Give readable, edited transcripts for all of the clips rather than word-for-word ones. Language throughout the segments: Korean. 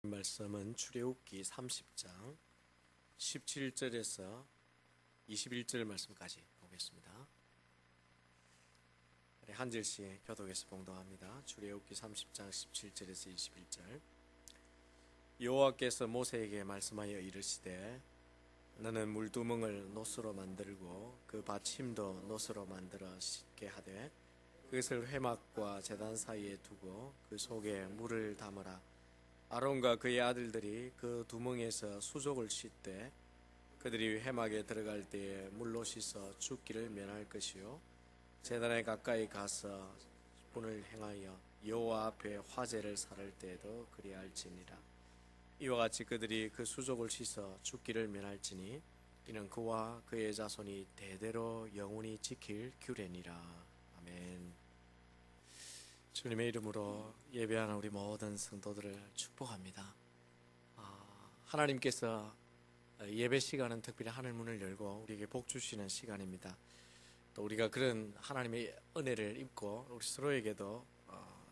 말씀은 출애굽기 30장 17절에서 21절 말씀까지 보겠습니다. 한 절씩 교독에서 봉독합니다. 출애굽기 30장 17절에서 21절. 여호와께서 모세에게 말씀하여 이르시되 너는 물두멍을 노스로 만들고 그 받침도 노스로 만들어 씻게 하되 그것을 회막과 제단 사이에 두고 그 속에 물을 담으라. 아론과 그의 아들들이 그 두멍에서 수족을 씻되 그들이 회막에 들어갈 때에 물로 씻어 죽기를 면할 것이요 제단에 가까이 가서 분을 행하여 여호와 앞에 화제를 살을 때에도 그리할지니라. 이와 같이 그들이 그 수족을 씻어 죽기를 면할지니 이는 그와 그의 자손이 대대로 영원히 지킬 규례니라. 아멘. 주님의 이름으로 예배하는 우리 모든 성도들을 축복합니다. 하나님께서 예배 시간은 특별히 하늘 문을 열고 우리에게 복 주시는 시간입니다. 또 우리가 그런 하나님의 은혜를 입고 우리 서로에게도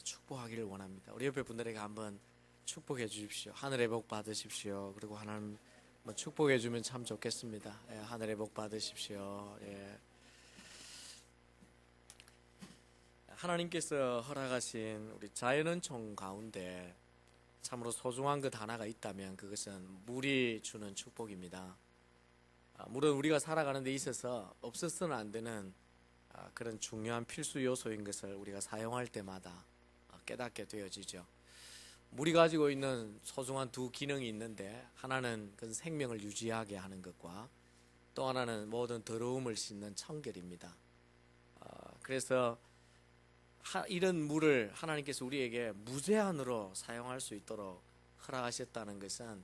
축복하기를 원합니다. 우리 옆에 분들에게 한번 축복해 주십시오. 하늘의 복 받으십시오. 그리고 하나님 축복해 주면 참 좋겠습니다. 예, 하늘의 복 받으십시오. 예. 하나님께서 허락하신 우리 자연은총 가운데 참으로 소중한 것 하나가 있다면 그것은 물이 주는 축복입니다. 물은 우리가 살아가는 데 있어서 없어서는 안 되는 그런 중요한 필수 요소인 것을 우리가 사용할 때마다 깨닫게 되어지죠. 물이 가지고 있는 소중한 두 기능이 있는데 하나는 그 생명을 유지하게 하는 것과 또 하나는 모든 더러움을 씻는 청결입니다. 그래서 이런 물을 하나님께서 우리에게 무제한으로 사용할 수 있도록 허락하셨다는 것은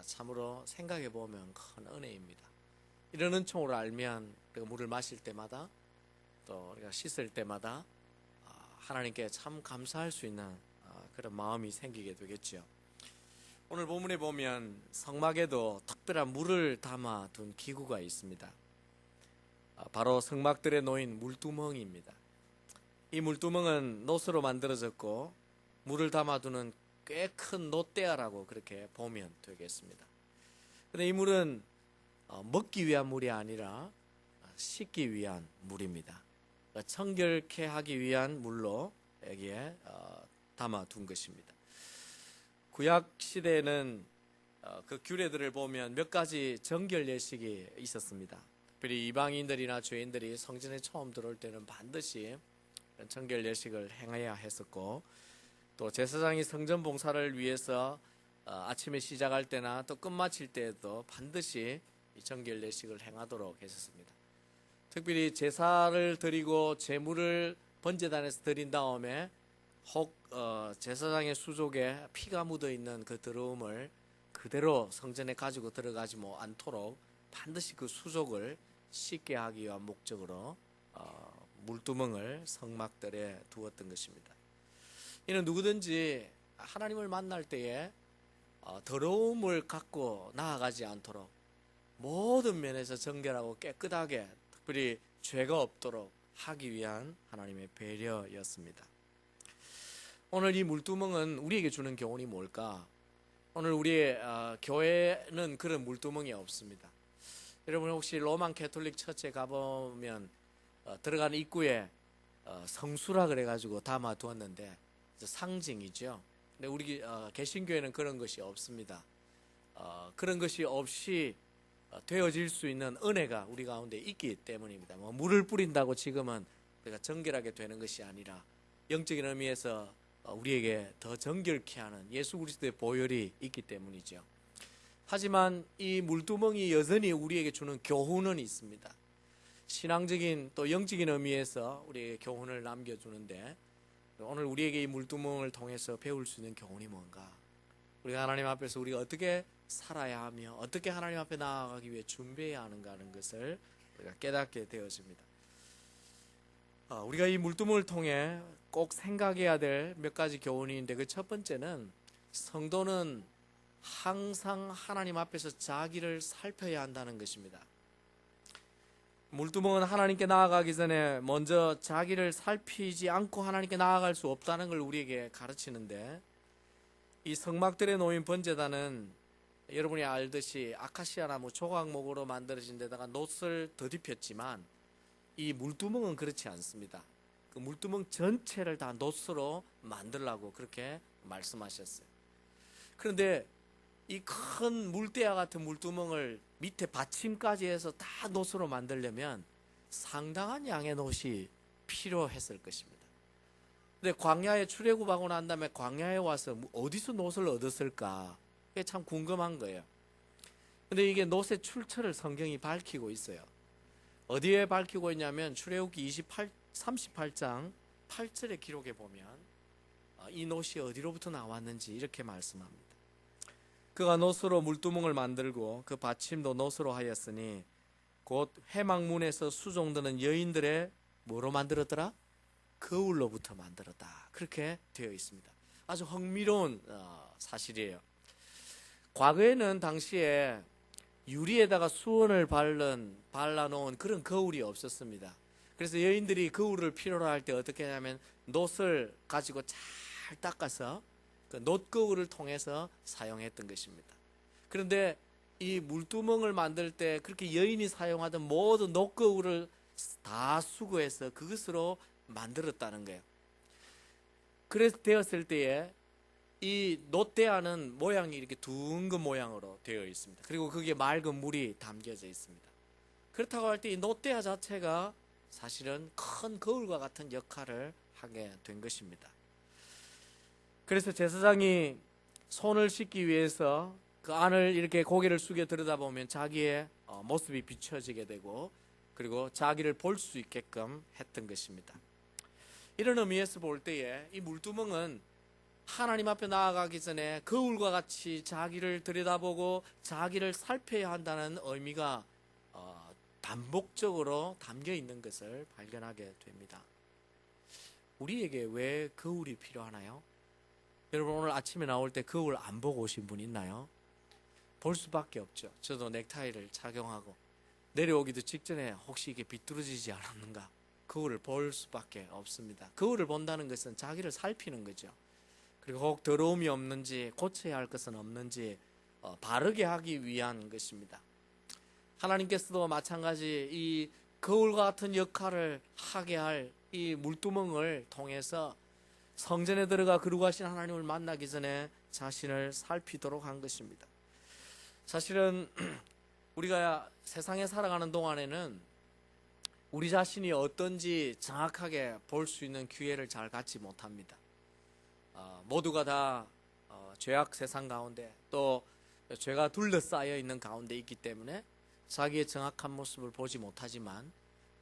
참으로 생각해 보면 큰 은혜입니다. 이런 은총을 알면 우리가 물을 마실 때마다 또 우리가 씻을 때마다 하나님께 참 감사할 수 있는 그런 마음이 생기게 되겠죠. 오늘 본문에 보면 성막에도 특별한 물을 담아 둔 기구가 있습니다. 바로 성막들에 놓인 물두멍입니다. 이 물두멍은 노스로 만들어졌고 물을 담아두는 꽤 큰 놋대야라고 그렇게 보면 되겠습니다. 그런데 이 물은 먹기 위한 물이 아니라 씻기 위한 물입니다. 청결케 하기 위한 물로 여기에 담아둔 것입니다. 구약 시대에는 그 규례들을 보면 몇 가지 정결 예식이 있었습니다. 특별히 이방인들이나 죄인들이 성전에 처음 들어올 때는 반드시 정결 예식을 행해야 했었고 또 제사장이 성전 봉사를 위해서 아침에 시작할 때나 또 끝마칠 때에도 반드시 이 정결 예식을 행하도록 했었습니다. 특별히 제사를 드리고 제물을 번제단에서 드린 다음에 혹 제사장의 수족에 피가 묻어 있는 그 더러움을 그대로 성전에 가지고 들어가지 않도록 반드시 그 수족을 씻게 하기 위한 목적으로 물두멍을 성막들에 두었던 것입니다. 이는 누구든지 하나님을 만날 때에 더러움을 갖고 나아가지 않도록 모든 면에서 정결하고 깨끗하게 특별히 죄가 없도록 하기 위한 하나님의 배려였습니다. 오늘 이 물두멍은 우리에게 주는 교훈이 뭘까? 오늘 우리의 교회는 그런 물두멍이 없습니다. 여러분 혹시 로만 캐톨릭 처치에 가보면 들어가는 입구에 성수라 그래가지고 담아두었는데 상징이죠. 근데 우리 개신교회는 그런 것이 없습니다. 그런 것이 없이 되어질 수 있는 은혜가 우리 가운데 있기 때문입니다. 물을 뿌린다고 지금은 우리가 정결하게 되는 것이 아니라 영적인 의미에서 우리에게 더 정결케 하는 예수 그리스도의 보혈이 있기 때문이죠. 하지만 이 물두멍이 여전히 우리에게 주는 교훈은 있습니다. 신앙적인 또 영적인 의미에서 우리에게 교훈을 남겨주는데 오늘 우리에게 이 물두멍을 통해서 배울 수 있는 교훈이 뭔가? 우리가 하나님 앞에서 우리가 어떻게 살아야 하며 어떻게 하나님 앞에 나아가기 위해 준비해야 하는가 하는 것을 우리가 깨닫게 되어집니다. 우리가 이 물두멍을 통해 꼭 생각해야 될 몇 가지 교훈이 있는데 그 첫 번째는 성도는 항상 하나님 앞에서 자기를 살펴야 한다는 것입니다. 물두멍은 하나님께 나아가기 전에 먼저 자기를 살피지 않고 하나님께 나아갈 수 없다는 걸 우리에게 가르치는데 이 성막들에 놓인 번제단은 여러분이 알듯이 아카시아 나무 조각목으로 만들어진 데다가 놋을 덧입혔지만 이 물두멍은 그렇지 않습니다. 그 물두멍 전체를 다 놋으로 만들라고 그렇게 말씀하셨어요. 그런데 이 큰 물대야 같은 물두멍을 밑에 받침까지 해서 다 놋으로 만들려면 상당한 양의 놋이 필요했을 것입니다. 근데 광야에 출애굽하고 난 다음에 광야에 와서 어디서 놋을 얻었을까? 이게 참 궁금한 거예요. 근데 이게 놋의 출처를 성경이 밝히고 있어요. 어디에 밝히고 있냐면 출애굽기 38장 8절의 기록에 보면 이 놋이 어디로부터 나왔는지 이렇게 말씀합니다. 그가 놋으로 물두멍을 만들고 그 받침도 놋으로 하였으니 곧 회막문에서 수종드는 여인들의 뭐로 만들었더라? 거울로부터 만들었다. 그렇게 되어 있습니다. 아주 흥미로운 사실이에요. 과거에는 당시에 유리에다가 수건을 발라놓은 그런 거울이 없었습니다. 그래서 여인들이 거울을 필요로 할 때 어떻게 하냐면 놋을 가지고 잘 닦아서 그 놋거울을 통해서 사용했던 것입니다. 그런데 이 물두멍을 만들 때 그렇게 여인이 사용하던 모든 놋거울을 다 수거해서 그것으로 만들었다는 거예요. 그래서 되었을 때에 이 놋대야는 모양이 이렇게 둥근 모양으로 되어 있습니다. 그리고 거기에 맑은 물이 담겨져 있습니다. 그렇다고 할 때 이 놋대야 자체가 사실은 큰 거울과 같은 역할을 하게 된 것입니다. 그래서 제사장이 손을 씻기 위해서 그 안을 이렇게 고개를 숙여 들여다보면 자기의 모습이 비춰지게 되고 그리고 자기를 볼 수 있게끔 했던 것입니다. 이런 의미에서 볼 때에 이 물두멍은 하나님 앞에 나아가기 전에 거울과 같이 자기를 들여다보고 자기를 살펴야 한다는 의미가 반복적으로 담겨 있는 것을 발견하게 됩니다. 우리에게 왜 거울이 필요하나요? 여러분 오늘 아침에 나올 때 거울 안 보고 오신 분 있나요? 볼 수밖에 없죠. 저도 넥타이를 착용하고 내려오기도 직전에 혹시 이게 비뚤어지지 않았는가 거울을 볼 수밖에 없습니다. 거울을 본다는 것은 자기를 살피는 거죠. 그리고 혹 더러움이 없는지 고쳐야 할 것은 없는지 바르게 하기 위한 것입니다. 하나님께서도 마찬가지 이 거울과 같은 역할을 하게 할 이 물두멍을 통해서 성전에 들어가 거룩하신 하나님을 만나기 전에 자신을 살피도록 한 것입니다. 사실은 우리가 세상에 살아가는 동안에는 우리 자신이 어떤지 정확하게 볼 수 있는 기회를 잘 갖지 못합니다. 모두가 다 죄악 세상 가운데 또 죄가 둘러싸여 있는 가운데 있기 때문에 자기의 정확한 모습을 보지 못하지만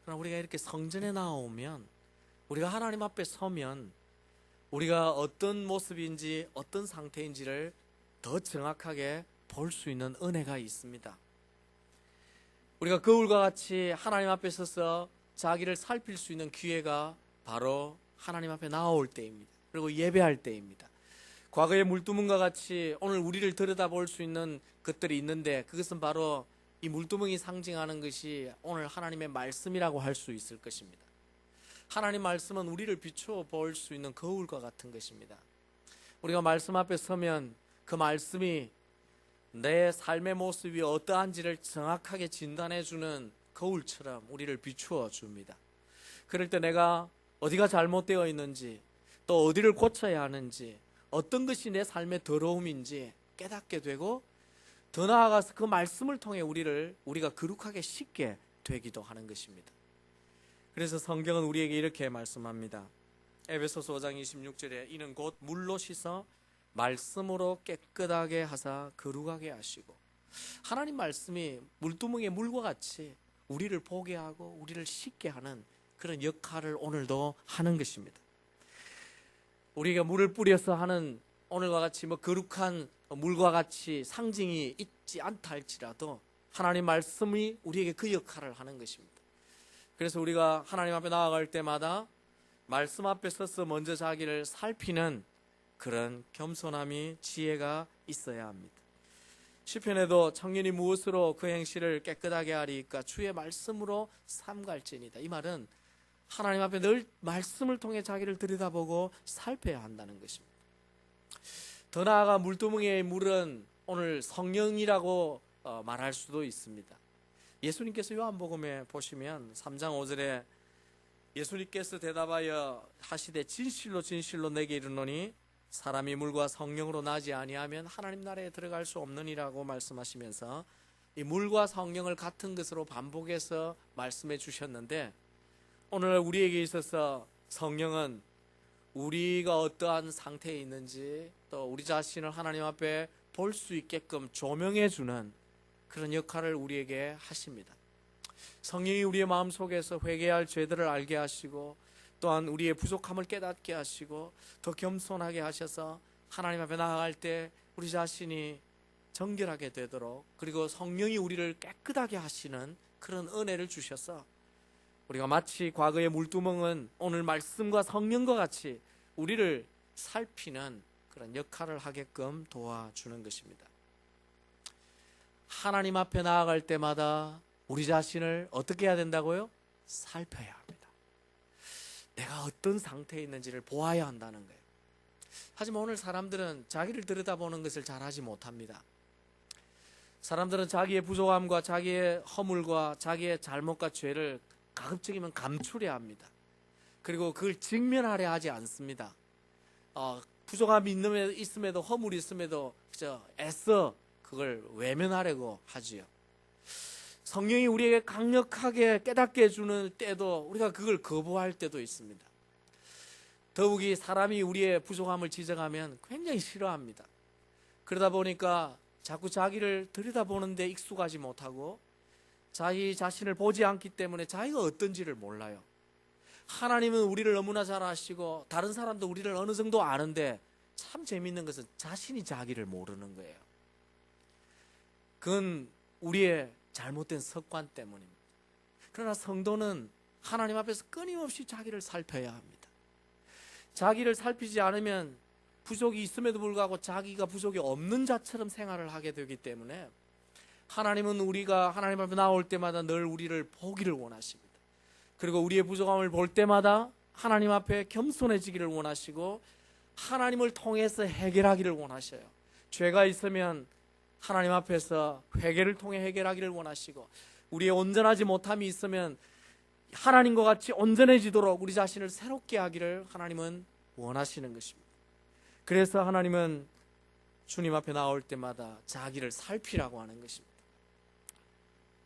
그러나 우리가 이렇게 성전에 나오면 우리가 하나님 앞에 서면 우리가 어떤 모습인지 어떤 상태인지를 더 정확하게 볼 수 있는 은혜가 있습니다. 우리가 거울과 같이 하나님 앞에 서서 자기를 살필 수 있는 기회가 바로 하나님 앞에 나올 때입니다. 그리고 예배할 때입니다. 과거의 물두멍과 같이 오늘 우리를 들여다볼 수 있는 것들이 있는데 그것은 바로 이 물두멍이 상징하는 것이 오늘 하나님의 말씀이라고 할 수 있을 것입니다. 하나님 말씀은 우리를 비추어 볼 수 있는 거울과 같은 것입니다. 우리가 말씀 앞에 서면 그 말씀이 내 삶의 모습이 어떠한지를 정확하게 진단해주는 거울처럼 우리를 비추어 줍니다. 그럴 때 내가 어디가 잘못되어 있는지 또 어디를 고쳐야 하는지 어떤 것이 내 삶의 더러움인지 깨닫게 되고 더 나아가서 그 말씀을 통해 우리가 거룩하게 씻게 되기도 하는 것입니다. 그래서 성경은 우리에게 이렇게 말씀합니다. 에베소서 5장 26절에 이는 곧 물로 씻어 말씀으로 깨끗하게 하사 거룩하게 하시고 하나님 말씀이 물두멍의 물과 같이 우리를 보게 하고 우리를 씻게 하는 그런 역할을 오늘도 하는 것입니다. 우리가 물을 뿌려서 하는 오늘과 같이 거룩한 물과 같이 상징이 있지 않다 할지라도 하나님 말씀이 우리에게 그 역할을 하는 것입니다. 그래서 우리가 하나님 앞에 나아갈 때마다 말씀 앞에 서서 먼저 자기를 살피는 그런 겸손함이 지혜가 있어야 합니다. 시편에도 청년이 무엇으로 그 행실을 깨끗하게 하리까 주의 말씀으로 삼갈지니다. 이 말은 하나님 앞에 늘 말씀을 통해 자기를 들여다보고 살펴야 한다는 것입니다. 더 나아가 물두멍의 물은 오늘 성령이라고 말할 수도 있습니다. 예수님께서 요한복음에 보시면 3장 5절에 예수님께서 대답하여 하시되 진실로 진실로 내게 이르노니 사람이 물과 성령으로 나지 아니하면 하나님 나라에 들어갈 수 없느니라고 말씀하시면서 이 물과 성령을 같은 것으로 반복해서 말씀해 주셨는데, 오늘 우리에게 있어서 성령은 우리가 어떠한 상태에 있는지 또 우리 자신을 하나님 앞에 볼 수 있게끔 조명해 주는 그런 역할을 우리에게 하십니다. 성령이 우리의 마음속에서 회개할 죄들을 알게 하시고 또한 우리의 부족함을 깨닫게 하시고 더 겸손하게 하셔서 하나님 앞에 나아갈 때 우리 자신이 정결하게 되도록, 그리고 성령이 우리를 깨끗하게 하시는 그런 은혜를 주셔서 우리가 마치 과거의 물두멍은 오늘 말씀과 성령과 같이 우리를 살피는 그런 역할을 하게끔 도와주는 것입니다. 하나님 앞에 나아갈 때마다 우리 자신을 어떻게 해야 된다고요? 살펴야 합니다. 내가 어떤 상태에 있는지를 보아야 한다는 거예요. 하지만 오늘 사람들은 자기를 들여다보는 것을 잘하지 못합니다. 사람들은 자기의 부족함과 자기의 허물과 자기의 잘못과 죄를 가급적이면 감추려 합니다. 그리고 그걸 직면하려 하지 않습니다. 부족함이 있음에도 허물이 있음에도 애써 그걸 외면하려고 하지요. 성령이 우리에게 강력하게 깨닫게 해주는 때도 우리가 그걸 거부할 때도 있습니다. 더욱이 사람이 우리의 부족함을 지적하면 굉장히 싫어합니다. 그러다 보니까 자꾸 자기를 들여다보는 데 익숙하지 못하고 자기 자신을 보지 않기 때문에 자기가 어떤지를 몰라요. 하나님은 우리를 너무나 잘 아시고 다른 사람도 우리를 어느 정도 아는데, 참 재밌는 것은 자신이 자기를 모르는 거예요. 그건 우리의 잘못된 습관 때문입니다. 그러나 성도는 하나님 앞에서 끊임없이 자기를 살펴야 합니다. 자기를 살피지 않으면 부족이 있음에도 불구하고 자기가 부족이 없는 자처럼 생활을 하게 되기 때문에 하나님은 우리가 하나님 앞에 나올 때마다 늘 우리를 보기를 원하십니다. 그리고 우리의 부족함을 볼 때마다 하나님 앞에 겸손해지기를 원하시고 하나님을 통해서 해결하기를 원하셔요. 죄가 있으면 하나님 앞에서 회개를 통해 해결하기를 원하시고, 우리의 온전하지 못함이 있으면 하나님과 같이 온전해지도록 우리 자신을 새롭게 하기를 하나님은 원하시는 것입니다. 그래서 하나님은 주님 앞에 나올 때마다 자기를 살피라고 하는 것입니다.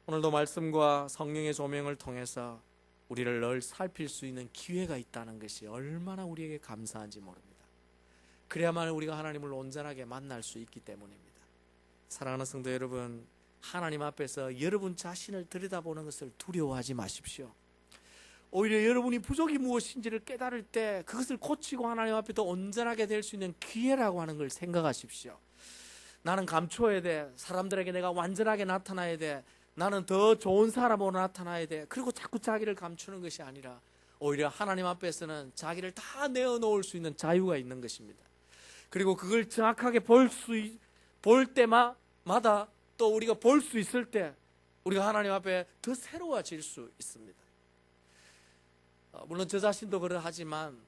오늘도 말씀과 성령의 조명을 통해서 우리를 늘 살필 수 있는 기회가 있다는 것이 얼마나 우리에게 감사한지 모릅니다. 그래야만 우리가 하나님을 온전하게 만날 수 있기 때문입니다. 사랑하는 성도 여러분, 하나님 앞에서 여러분 자신을 들여다보는 것을 두려워하지 마십시오. 오히려 여러분이 부족이 무엇인지를 깨달을 때 그것을 고치고 하나님 앞에 더 온전하게 될 수 있는 기회라고 하는 걸 생각하십시오. 나는 감춰야 돼. 사람들에게 내가 완전하게 나타나야 돼. 나는 더 좋은 사람으로 나타나야 돼. 그리고 자꾸 자기를 감추는 것이 아니라 오히려 하나님 앞에서는 자기를 다 내어놓을 수 있는 자유가 있는 것입니다. 그리고 그걸 정확하게 볼 때마다 또 우리가 볼 수 있을 때 우리가 하나님 앞에 더 새로워질 수 있습니다. 물론 저 자신도 그러하지만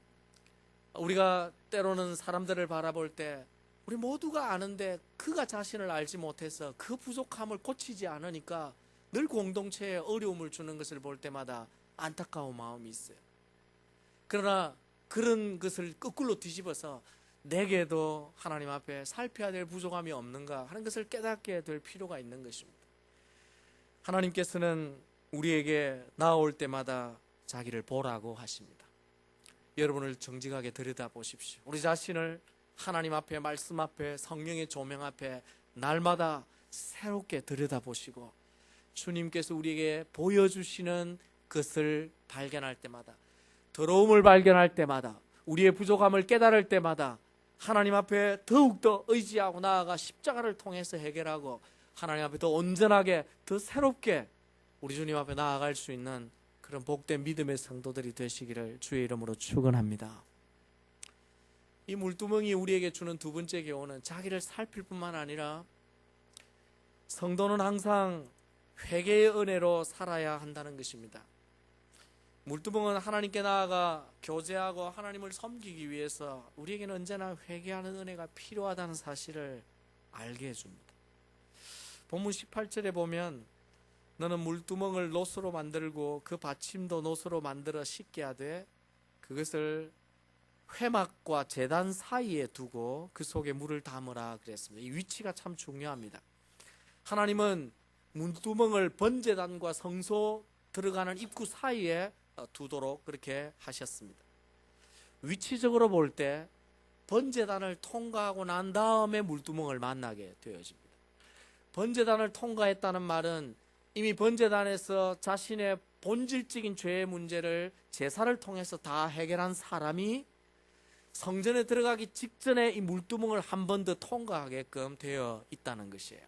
우리가 때로는 사람들을 바라볼 때 우리 모두가 아는데 그가 자신을 알지 못해서 그 부족함을 고치지 않으니까 늘 공동체에 어려움을 주는 것을 볼 때마다 안타까운 마음이 있어요. 그러나 그런 것을 거꾸로 뒤집어서 내게도 하나님 앞에 살펴야 될 부족함이 없는가 하는 것을 깨닫게 될 필요가 있는 것입니다. 하나님께서는 우리에게 나올 때마다 자기를 보라고 하십니다. 여러분을 정직하게 들여다보십시오. 우리 자신을 하나님 앞에, 말씀 앞에, 성령의 조명 앞에 날마다 새롭게 들여다보시고 주님께서 우리에게 보여주시는 것을 발견할 때마다, 더러움을 발견할 때마다, 우리의 부족함을 깨달을 때마다 하나님 앞에 더욱더 의지하고 나아가 십자가를 통해서 해결하고 하나님 앞에 더 온전하게, 더 새롭게 우리 주님 앞에 나아갈 수 있는 그런 복된 믿음의 성도들이 되시기를 주의 이름으로 축원합니다. 이 물두멍이 우리에게 주는 두 번째 교훈은 자기를 살필 뿐만 아니라 성도는 항상 회개의 은혜로 살아야 한다는 것입니다. 물두멍은 하나님께 나아가 교제하고 하나님을 섬기기 위해서 우리에게는 언제나 회개하는 은혜가 필요하다는 사실을 알게 해줍니다. 본문 18절에 보면 너는 물두멍을 노수로 만들고 그 받침도 노수로 만들어 씻게 하되 그것을 회막과 제단 사이에 두고 그 속에 물을 담으라 그랬습니다. 이 위치가 참 중요합니다. 하나님은 물두멍을 번제단과 성소 들어가는 입구 사이에 두도록 그렇게 하셨습니다. 위치적으로 볼 때 번제단을 통과하고 난 다음에 물두멍을 만나게 되어집니다. 번제단을 통과했다는 말은 이미 번제단에서 자신의 본질적인 죄의 문제를 제사를 통해서 다 해결한 사람이 성전에 들어가기 직전에 이 물두멍을 한 번 더 통과하게끔 되어 있다는 것이에요.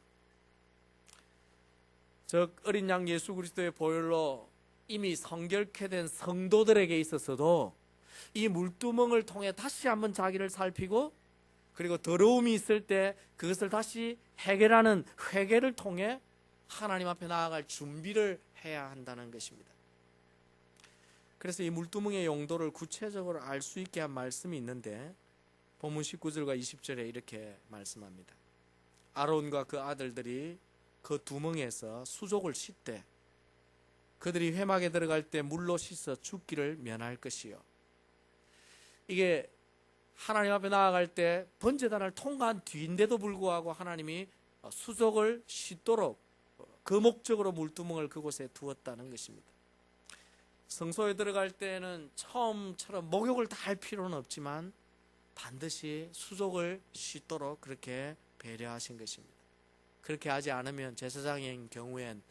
즉 어린 양 예수 그리스도의 보혈로 이미 성결케 된 성도들에게 있어서도 이 물두멍을 통해 다시 한번 자기를 살피고 그리고 더러움이 있을 때 그것을 다시 해결하는 회개를 통해 하나님 앞에 나아갈 준비를 해야 한다는 것입니다. 그래서 이 물두멍의 용도를 구체적으로 알 수 있게 한 말씀이 있는데 본문 19절과 20절에 이렇게 말씀합니다. 아론과 그 아들들이 그 두멍에서 수족을 씻되 그들이 회막에 들어갈 때 물로 씻어 죽기를 면할 것이요. 이게 하나님 앞에 나아갈 때 번제단을 통과한 뒤인데도 불구하고 하나님이 수족을 씻도록 그 목적으로 물두멍을 그곳에 두었다는 것입니다. 성소에 들어갈 때는 처음처럼 목욕을 다 할 필요는 없지만 반드시 수족을 씻도록 그렇게 배려하신 것입니다. 그렇게 하지 않으면 제사장인 경우엔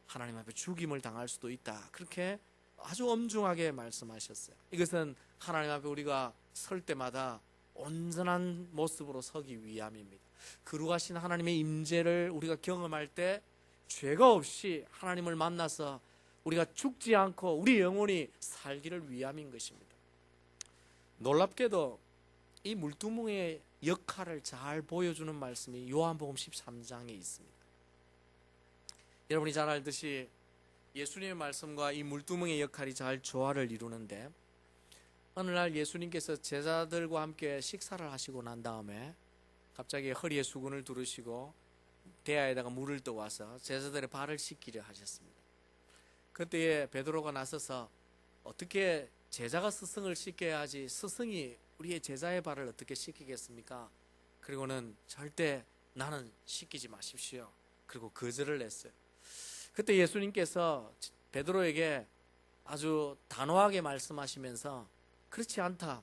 하나님 앞에 죽임을 당할 수도 있다. 그렇게 아주 엄중하게 말씀하셨어요. 이것은 하나님 앞에 우리가 설 때마다 온전한 모습으로 서기 위함입니다. 거룩하신 하나님의 임재를 우리가 경험할 때 죄가 없이 하나님을 만나서 우리가 죽지 않고 우리 영혼이 살기를 위함인 것입니다. 놀랍게도 이 물두멍의 역할을 잘 보여주는 말씀이 요한복음 13장에 있습니다. 여러분이 잘 알듯이 예수님의 말씀과 이 물두멍의 역할이 잘 조화를 이루는데 어느 날 예수님께서 제자들과 함께 식사를 하시고 난 다음에 갑자기 허리에 수건을 두르시고 대야에다가 물을 떠와서 제자들의 발을 씻기려 하셨습니다. 그때에 베드로가 나서서 어떻게 제자가 스승을 씻겨야 하지 스승이 우리의 제자의 발을 어떻게 씻기겠습니까? 그리고는 절대 나는 씻기지 마십시오. 그리고 거절을 했어요. 그때 예수님께서 베드로에게 아주 단호하게 말씀하시면서 그렇지 않다.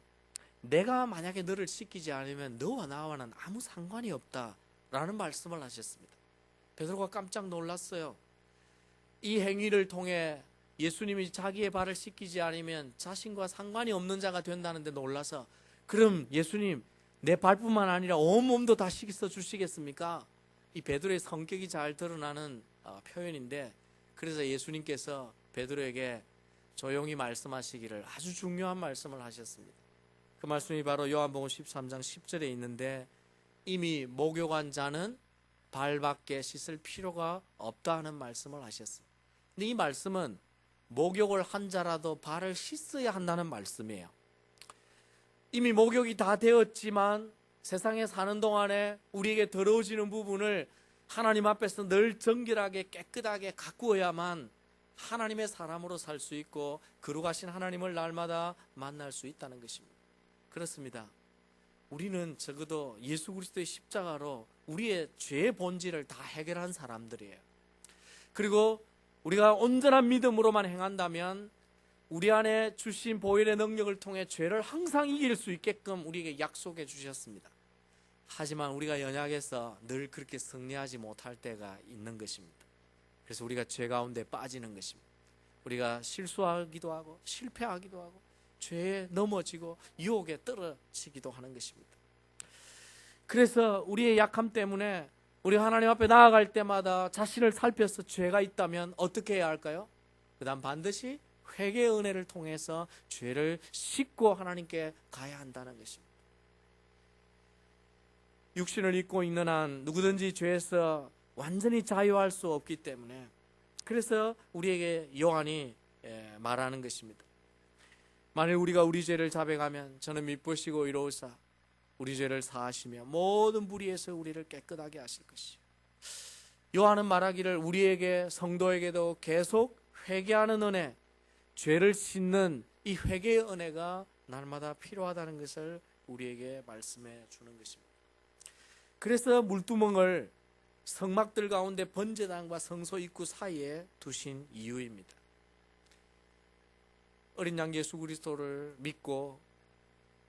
내가 만약에 너를 씻기지 않으면 너와 나와는 아무 상관이 없다라는 말씀을 하셨습니다. 베드로가 깜짝 놀랐어요. 이 행위를 통해 예수님이 자기의 발을 씻기지 않으면 자신과 상관이 없는 자가 된다는데 놀라서 그럼 예수님 내 발뿐만 아니라 온몸도 다 씻어 주시겠습니까? 이 베드로의 성격이 잘 드러나는 표현인데 그래서 예수님께서 베드로에게 조용히 말씀하시기를 아주 중요한 말씀을 하셨습니다. 그 말씀이 바로 요한복음 13장 10절에 있는데 이미 목욕한 자는 발밖에 씻을 필요가 없다는 말씀을 하셨습니다. 근데 이 말씀은 목욕을 한 자라도 발을 씻어야 한다는 말씀이에요. 이미 목욕이 다 되었지만 세상에 사는 동안에 우리에게 더러워지는 부분을 하나님 앞에서 늘 정결하게 깨끗하게 가꾸어야만 하나님의 사람으로 살 수 있고 거룩하신 하나님을 날마다 만날 수 있다는 것입니다. 그렇습니다. 우리는 적어도 예수 그리스도의 십자가로 우리의 죄의 본질을 다 해결한 사람들이에요. 그리고 우리가 온전한 믿음으로만 행한다면 우리 안에 주신 보혈의 능력을 통해 죄를 항상 이길 수 있게끔 우리에게 약속해 주셨습니다. 하지만 우리가 연약해서 늘 그렇게 승리하지 못할 때가 있는 것입니다. 그래서 우리가 죄 가운데 빠지는 것입니다. 우리가 실수하기도 하고 실패하기도 하고 죄에 넘어지고 유혹에 떨어지기도 하는 것입니다. 그래서 우리의 약함 때문에 우리 하나님 앞에 나아갈 때마다 자신을 살펴서 죄가 있다면 어떻게 해야 할까요? 그 다음 반드시 회개의 은혜를 통해서 죄를 씻고 하나님께 가야 한다는 것입니다. 육신을 입고 있는 한 누구든지 죄에서 완전히 자유할 수 없기 때문에 그래서 우리에게 요한이 말하는 것입니다. 만일 우리가 우리 죄를 자백하면 저는 미쁘시고 의로우사 우리 죄를 사하시며 모든 불의에서 우리를 깨끗하게 하실 것이요. 요한은 말하기를 우리에게 성도에게도 계속 회개하는 은혜, 죄를 씻는 이 회개의 은혜가 날마다 필요하다는 것을 우리에게 말씀해 주는 것입니다. 그래서 물두멍을 성막들 가운데 번제단과 성소 입구 사이에 두신 이유입니다. 어린 양 예수 그리스도를 믿고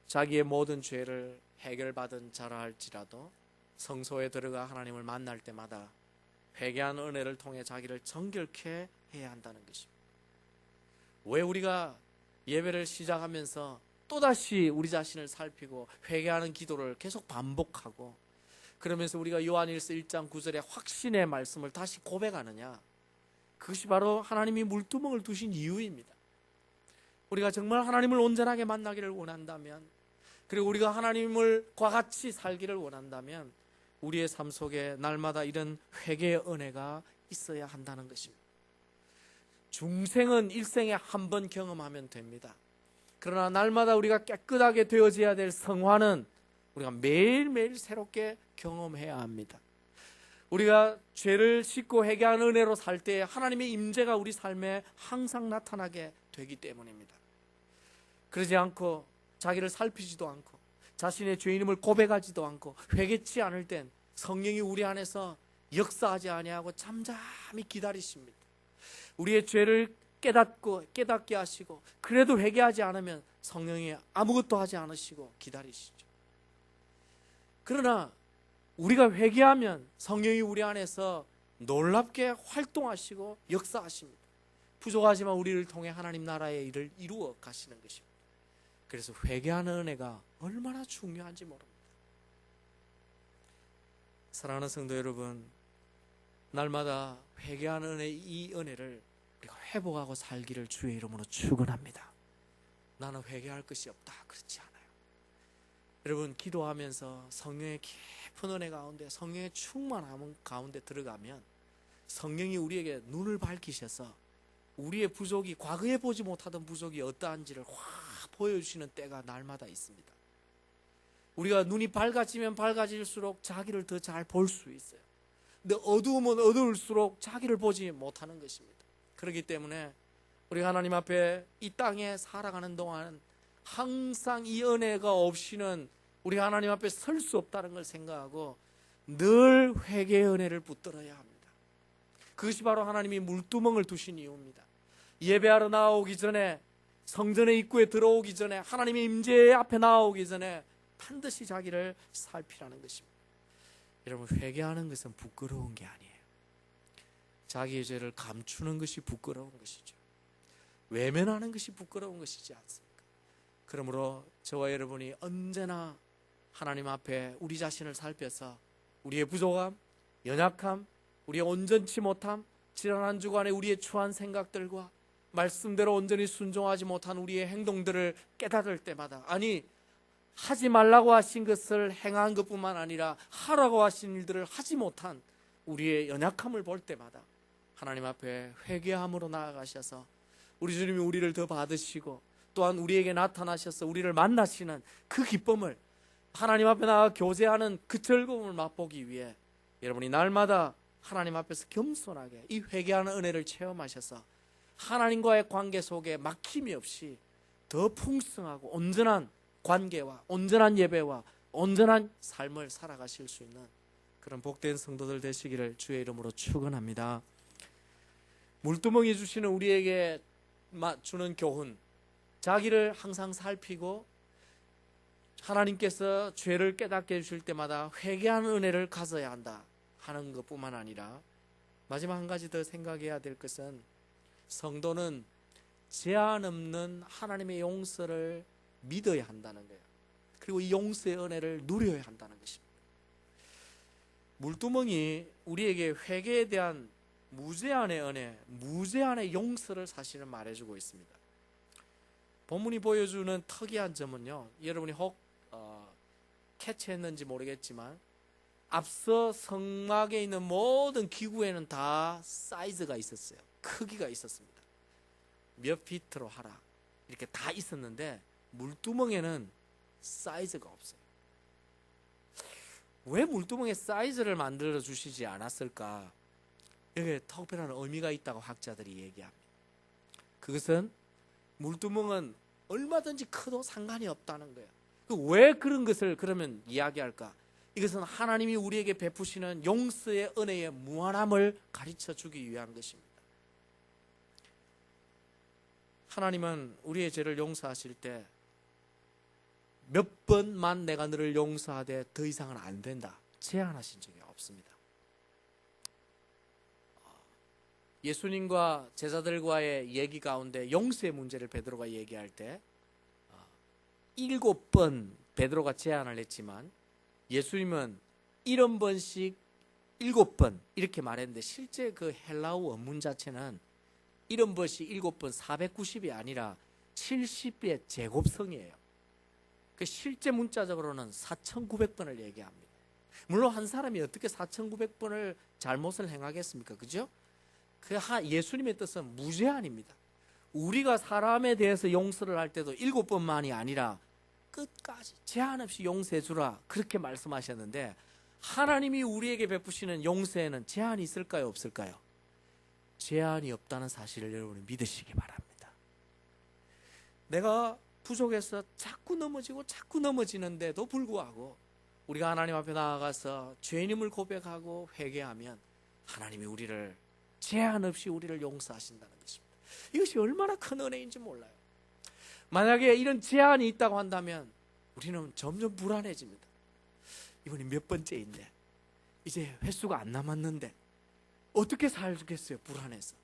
자기의 모든 죄를 해결받은 자라 할지라도 성소에 들어가 하나님을 만날 때마다 회개한 은혜를 통해 자기를 정결케 해야 한다는 것입니다. 왜 우리가 예배를 시작하면서 또다시 우리 자신을 살피고 회개하는 기도를 계속 반복하고 그러면서 우리가 요한일서 1장 9절의 확신의 말씀을 다시 고백하느냐? 그것이 바로 하나님이 물두멍을 두신 이유입니다. 우리가 정말 하나님을 온전하게 만나기를 원한다면, 그리고 우리가 하나님과 같이 살기를 원한다면 우리의 삶 속에 날마다 이런 회개의 은혜가 있어야 한다는 것입니다. 중생은 일생에 한 번 경험하면 됩니다. 그러나 날마다 우리가 깨끗하게 되어져야 될 성화는 우리가 매일매일 새롭게 경험해야 합니다. 우리가 죄를 씻고 회개하는 은혜로 살 때 하나님의 임재가 우리 삶에 항상 나타나게 되기 때문입니다. 그러지 않고 자기를 살피지도 않고 자신의 죄인임을 고백하지도 않고 회개치 않을 땐 성령이 우리 안에서 역사하지 아니하고 잠잠히 기다리십니다. 우리의 죄를 깨닫게 하시고 그래도 회개하지 않으면 성령이 아무것도 하지 않으시고 기다리시죠. 그러나 우리가 회개하면 성령이 우리 안에서 놀랍게 활동하시고 역사하십니다. 부족하지만 우리를 통해 하나님 나라의 일을 이루어 가시는 것입니다. 그래서 회개하는 은혜가 얼마나 중요한지 모릅니다. 사랑하는 성도 여러분, 날마다 회개하는 은혜, 이 은혜를 우리가 회복하고 살기를 주의 이름으로 축원합니다. 나는 회개할 것이 없다, 그렇지 않아요. 여러분, 기도하면서 성령의 깊은 은혜 가운데, 성령의 충만함 가운데 들어가면 성령이 우리에게 눈을 밝히셔서 우리의 부족이, 과거에 보지 못하던 부족이 어떠한지를 확 보여주시는 때가 날마다 있습니다. 우리가 눈이 밝아지면 밝아질수록 자기를 더 잘 볼 수 있어요. 근데 어두우면 어두울수록 자기를 보지 못하는 것입니다. 그렇기 때문에 우리 하나님 앞에 이 땅에 살아가는 동안 항상 이 은혜가 없이는 우리 하나님 앞에 설 수 없다는 걸 생각하고 늘 회개의 은혜를 붙들어야 합니다. 그것이 바로 하나님이 물두멍을 두신 이유입니다. 예배하러 나오기 전에, 성전의 입구에 들어오기 전에, 하나님의 임재 앞에 나오기 전에 반드시 자기를 살피라는 것입니다. 여러분, 회개하는 것은 부끄러운 게 아니에요. 자기의 죄를 감추는 것이 부끄러운 것이죠. 외면하는 것이 부끄러운 것이지 않습니까? 그러므로 저와 여러분이 언제나 하나님 앞에 우리 자신을 살펴서 우리의 부족함, 연약함, 우리의 온전치 못함, 지난 한 주간의 우리의 추한 생각들과 말씀대로 온전히 순종하지 못한 우리의 행동들을 깨달을 때마다, 아니 하지 말라고 하신 것을 행한 것뿐만 아니라 하라고 하신 일들을 하지 못한 우리의 연약함을 볼 때마다 하나님 앞에 회개함으로 나아가셔서 우리 주님이 우리를 더 받으시고 또한 우리에게 나타나셔서 우리를 만나시는 그 기쁨을, 하나님 앞에 나가 교제하는 그 즐거움을 맛보기 위해 여러분이 날마다 하나님 앞에서 겸손하게 이 회개하는 은혜를 체험하셔서 하나님과의 관계 속에 막힘이 없이 더 풍성하고 온전한 관계와 온전한 예배와 온전한 삶을 살아가실 수 있는 그런 복된 성도들 되시기를 주의 이름으로 축원합니다. 물두멍이 주시는 우리에게 주는 교훈, 자기를 항상 살피고 하나님께서 죄를 깨닫게 해주실 때마다 회개하는 은혜를 가져야 한다 하는 것뿐만 아니라 마지막 한 가지 더 생각해야 될 것은 성도는 제한 없는 하나님의 용서를 믿어야 한다는 거예요. 그리고 이 용서의 은혜를 누려야 한다는 것입니다. 물두멍이 우리에게 회개에 대한 무제한의 은혜, 무제한의 용서를 사실은 말해주고 있습니다. 본문이 보여주는 특이한 점은요, 여러분이 혹 캐치했는지 모르겠지만 앞서 성막에 있는 모든 기구에는 다 사이즈가 있었어요. 크기가 있었습니다. 몇 피트로 하라, 이렇게 다 있었는데 물두멍에는 사이즈가 없어요. 왜 물두멍에 사이즈를 만들어 주시지 않았을까? 여기에 특별한 의미가 있다고 학자들이 얘기합니다. 그것은 물두멍은 얼마든지 커도 상관이 없다는 거예요. 왜 그런 것을 그러면 이야기할까? 이것은 하나님이 우리에게 베푸시는 용서의 은혜의 무한함을 가르쳐 주기 위한 것입니다. 하나님은 우리의 죄를 용서하실 때 몇 번만 내가 너를 용서하되 더 이상은 안 된다 제한하신 적이 없습니다. 예수님과 제자들과의 얘기 가운데 용서의 문제를 베드로가 얘기할 때 7번 베드로가 제안을 했지만 예수님은 70번씩 7번 이렇게 말했는데 실제 그 헬라어 원문 자체는 70번씩 7번 490이 아니라 70의 제곱성이에요. 그 실제 문자적으로는 4,900번을 얘기합니다. 물론 한 사람이 어떻게 4,900번을 잘못을 행하겠습니까? 그죠? 그 예수님의 뜻은 무제한입니다. 우리가 사람에 대해서 용서를 할 때도 7번만이 아니라 끝까지 제한 없이 용서해 주라 그렇게 말씀하셨는데 하나님이 우리에게 베푸시는 용서에는 제한이 있을까요? 없을까요? 제한이 없다는 사실을 여러분이 믿으시기 바랍니다. 내가 부족해서 자꾸 넘어지는데도 불구하고 우리가 하나님 앞에 나아가서 죄인임을 고백하고 회개하면 하나님이 우리를 제한 없이 우리를 용서하신다는 것입니다. 이것이 얼마나 큰 은혜인지 몰라요. 만약에 이런 제한이 있다고 한다면 우리는 점점 불안해집니다. 이번이 몇 번째인데 이제 횟수가 안 남았는데 어떻게 살겠어요? 불안해서.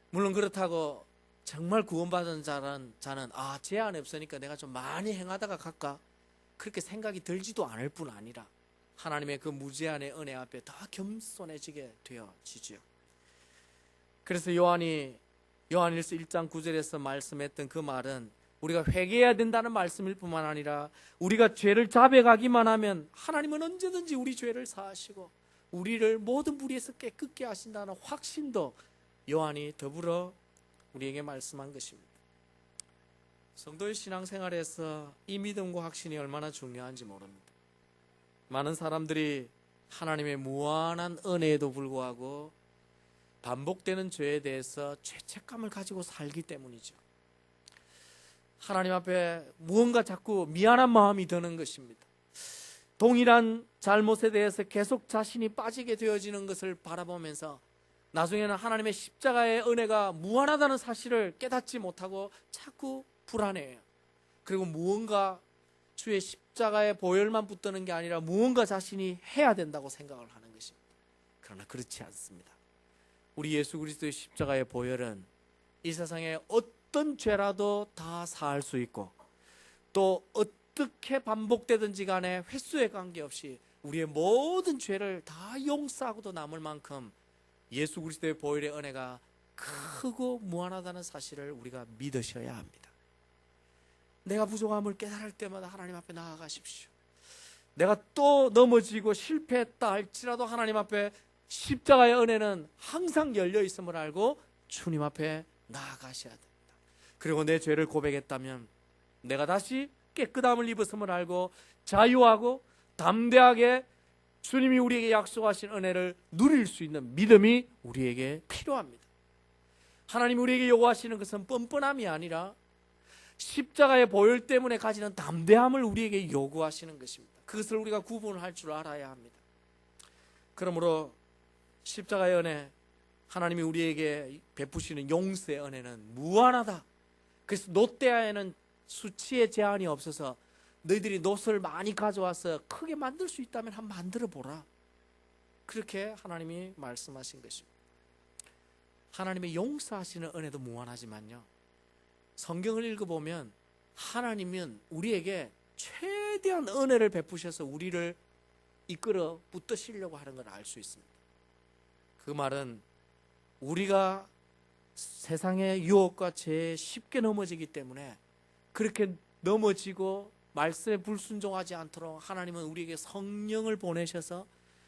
물론 그렇다고 정말 구원받은 자는 제한이 없으니까 내가 좀 많이 행하다가 갈까? 그렇게 생각이 들지도 않을 뿐 아니라 하나님의 그 무제한의 은혜 앞에 더 겸손해지게 되어지죠. 그래서 요한일서 1장 9절에서 말씀했던 그 말은 우리가 회개해야 된다는 말씀일 뿐만 아니라 우리가 죄를 자백하기만 하면 하나님은 언제든지 우리 죄를 사하시고 우리를 모든 불의에서 깨끗게 하신다는 확신도 요한이 더불어 우리에게 말씀한 것입니다. 성도의 신앙생활에서 이 믿음과 확신이 얼마나 중요한지 모릅니다. 많은 사람들이 하나님의 무한한 은혜에도 불구하고 반복되는 죄에 대해서 죄책감을 가지고 살기 때문이죠. 하나님 앞에 무언가 자꾸 미안한 마음이 드는 것입니다. 동일한 잘못에 대해서 계속 자신이 빠지게 되어지는 것을 바라보면서 나중에는 하나님의 십자가의 은혜가 무한하다는 사실을 깨닫지 못하고 자꾸 불안해요. 그리고 무언가 주의 십자가의 보혈만 붙드는 게 아니라 무언가 자신이 해야 된다고 생각을 하는 것입니다. 그러나 그렇지 않습니다. 우리 예수 그리스도의 십자가의 보혈은 이 세상에 어떤 죄라도 다 사할 수 있고 또 어떻게 반복되든지 간에 횟수에 관계없이 우리의 모든 죄를 다 용서하고도 남을 만큼 예수 그리스도의 보혈의 은혜가 크고 무한하다는 사실을 우리가 믿으셔야 합니다. 내가 부족함을 깨달을 때마다 하나님 앞에 나아가십시오. 내가 또 넘어지고 실패했다 할지라도 하나님 앞에 십자가의 은혜는 항상 열려 있음을 알고 주님 앞에 나아가셔야 됩니다. 그리고 내 죄를 고백했다면 내가 다시 깨끗함을 입었음을 알고 자유하고 담대하게 주님이 우리에게 약속하신 은혜를 누릴 수 있는 믿음이 우리에게 필요합니다. 하나님이 우리에게 요구하시는 것은 뻔뻔함이 아니라 십자가의 보혈 때문에 가지는 담대함을 우리에게 요구하시는 것입니다. 그것을 우리가 구분할 줄 알아야 합니다. 그러므로 십자가의 은혜, 하나님이 우리에게 베푸시는 용서의 은혜는 무한하다. 그래서 놋대야에는 수치의 제한이 없어서 너희들이 놋을 많이 가져와서 크게 만들 수 있다면 한번 만들어 보라. 그렇게 하나님이 말씀하신 것입니다. 하나님의 용서하시는 은혜도 무한하지만요, 성경을 읽어보면 하나님은 우리에게 최대한 은혜를 베푸셔서 우리를 이끌어 붙드시려고 하는 걸 알 수 있습니다. 그 말은 우리가 세상의 유혹과 죄에 쉽게 넘어지기 때문에 그렇게 넘어지고 말씀에 불순종하지 않도록 하나님은 우리에게 성령을 보내셔서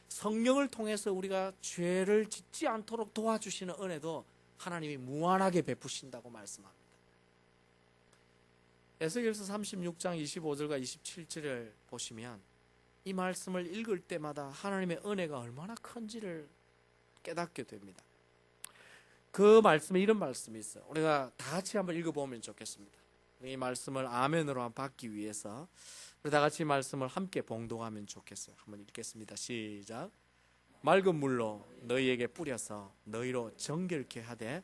성령을 통해서 우리가 죄를 짓지 않도록 도와주시는 은혜도 하나님이 무한하게 베푸신다고 말씀합니다. 에스겔서 36장 25절과 27절을 보시면 이 말씀을 읽을 때마다 하나님의 은혜가 얼마나 큰지를 깨닫게 됩니다. 그 말씀에 이런 말씀이 있어요. 우리가 다 같이 한번 읽어보면 좋겠습니다. 이 말씀을 아멘으로 한번 받기 위해서 우리 다 같이 말씀을 함께 봉독하면 좋겠어요. 한번 읽겠습니다. 시작. 맑은 물로 너희에게 뿌려서 너희로 정결케 하되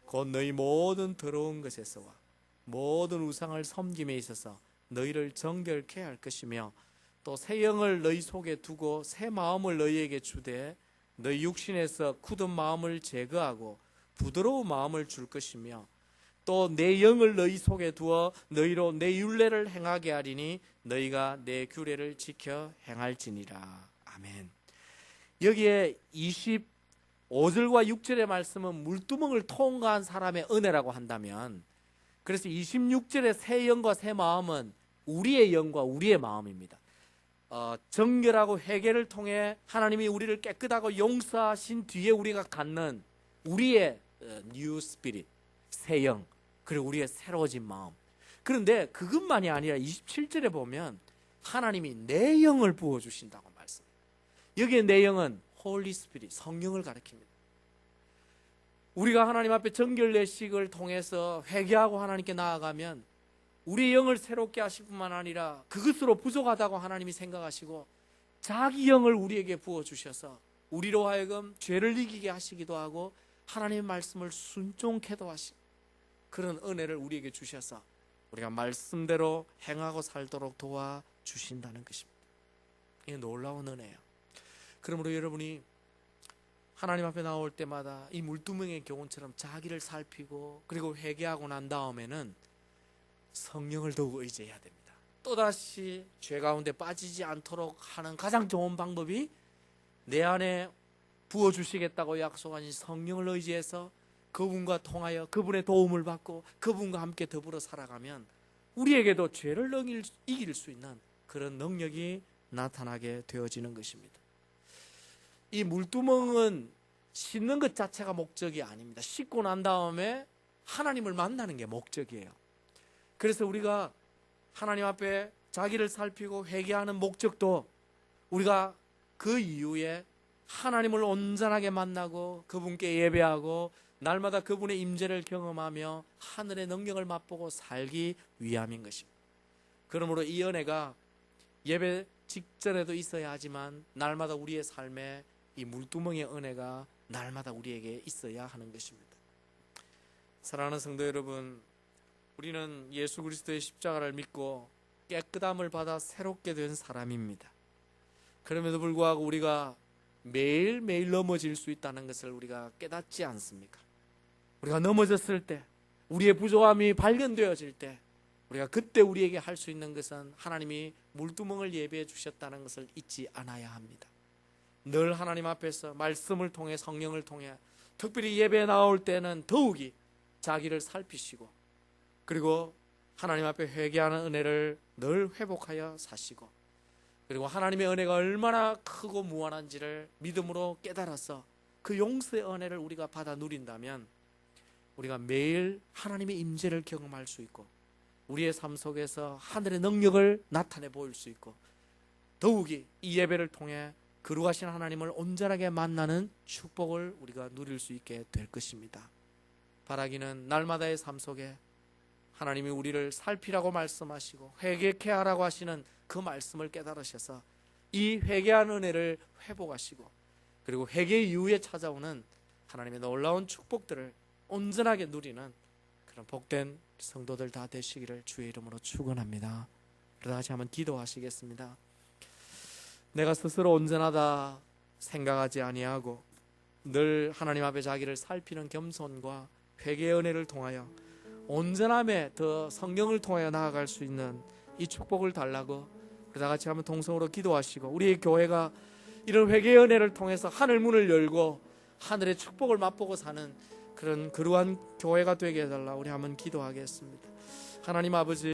곧 너희 모든 더러운 것에서와 모든 우상을 섬김에 있어서 너희를 정결케 할 것이며 또 새 영을 너희 속에 두고 새 마음을 너희에게 주되 너희 육신에서 굳은 마음을 제거하고 부드러운 마음을 줄 것이며 또 내 영을 너희 속에 두어 너희로 내 율례를 행하게 하리니 너희가 내 규례를 지켜 행할지니라. 아멘. 여기에 25절과 6절의 말씀은 물두멍을 통과한 사람의 은혜라고 한다면, 그래서 26절의 새 영과 새 마음은 우리의 영과 우리의 마음입니다. 정결하고 회개를 통해 하나님이 우리를 깨끗하고 용서하신 뒤에 우리가 갖는 우리의 뉴 스피릿, 새 영, 그리고 우리의 새로워진 마음. 그런데 그것만이 아니라 27절에 보면 하나님이 내 영을 부어주신다고 말씀해요. 여기에 내 영은 홀리 스피릿, 성령을 가리킵니다. 우리가 하나님 앞에 정결례식을 통해서 회개하고 하나님께 나아가면 우리의 영을 새롭게 하실 뿐만 아니라 그것으로 부족하다고 하나님이 생각하시고 자기 영을 우리에게 부어주셔서 우리로 하여금 죄를 이기게 하시기도 하고 하나님의 말씀을 순종케도 하시고 그런 은혜를 우리에게 주셔서 우리가 말씀대로 행하고 살도록 도와주신다는 것입니다. 이게 놀라운 은혜예요. 그러므로 여러분이 하나님 앞에 나올 때마다 이 물두멍의 교훈처럼 자기를 살피고 그리고 회개하고 난 다음에는 성령을 더욱 의지해야 됩니다. 또다시 죄 가운데 빠지지 않도록 하는 가장 좋은 방법이 내 안에 부어주시겠다고 약속하신 성령을 의지해서 그분과 통하여 그분의 도움을 받고 그분과 함께 더불어 살아가면 우리에게도 죄를 이길 수 있는 그런 능력이 나타나게 되어지는 것입니다. 이 물두멍은 씻는 것 자체가 목적이 아닙니다. 씻고 난 다음에 하나님을 만나는 게 목적이에요. 그래서 우리가 하나님 앞에 자기를 살피고 회개하는 목적도 우리가 그 이후에 하나님을 온전하게 만나고 그분께 예배하고 날마다 그분의 임재를 경험하며 하늘의 능력을 맛보고 살기 위함인 것입니다. 그러므로 이 은혜가 예배 직전에도 있어야 하지만 날마다 우리의 삶에 이 물두멍의 은혜가 날마다 우리에게 있어야 하는 것입니다. 사랑하는 성도 여러분, 우리는 예수 그리스도의 십자가를 믿고 깨끗함을 받아 새롭게 된 사람입니다. 그럼에도 불구하고 우리가 매일매일 넘어질 수 있다는 것을 우리가 깨닫지 않습니까? 우리가 넘어졌을 때, 우리의 부족함이 발견되어질 때 우리가 그때 우리에게 할 수 있는 것은 하나님이 물두멍을 예배해 주셨다는 것을 잊지 않아야 합니다. 늘 하나님 앞에서 말씀을 통해 성령을 통해 특별히 예배에 나올 때는 더욱이 자기를 살피시고 그리고 하나님 앞에 회개하는 은혜를 늘 회복하여 사시고 그리고 하나님의 은혜가 얼마나 크고 무한한지를 믿음으로 깨달아서 그 용서의 은혜를 우리가 받아 누린다면 우리가 매일 하나님의 임재를 경험할 수 있고 우리의 삶 속에서 하늘의 능력을 나타내 보일 수 있고 더욱이 이 예배를 통해 거룩하신 하나님을 온전하게 만나는 축복을 우리가 누릴 수 있게 될 것입니다. 바라기는 날마다의 삶 속에 하나님이 우리를 살피라고 말씀하시고 회개케 하라고 하시는 그 말씀을 깨달으셔서 이 회개한 은혜를 회복하시고 그리고 회개 이후에 찾아오는 하나님의 놀라운 축복들을 온전하게 누리는 그런 복된 성도들 다 되시기를 주의 이름으로 축원합니다. 그러다 같이 한번 기도하시겠습니다. 내가 스스로 온전하다 생각하지 아니하고 늘 하나님 앞에 자기를 살피는 겸손과 회개의 은혜를 통하여 온전함에 더 성령을 통하여 나아갈 수 있는 이 축복을 달라고 그러다 같이 한번 동성으로 기도하시고 우리의 교회가 이런 회개의 은혜를 통해서 하늘 문을 열고 하늘의 축복을 맛보고 사는 그런 거룩한 교회가 되게 해달라 우리 한번 기도하겠습니다. 하나님 아버지,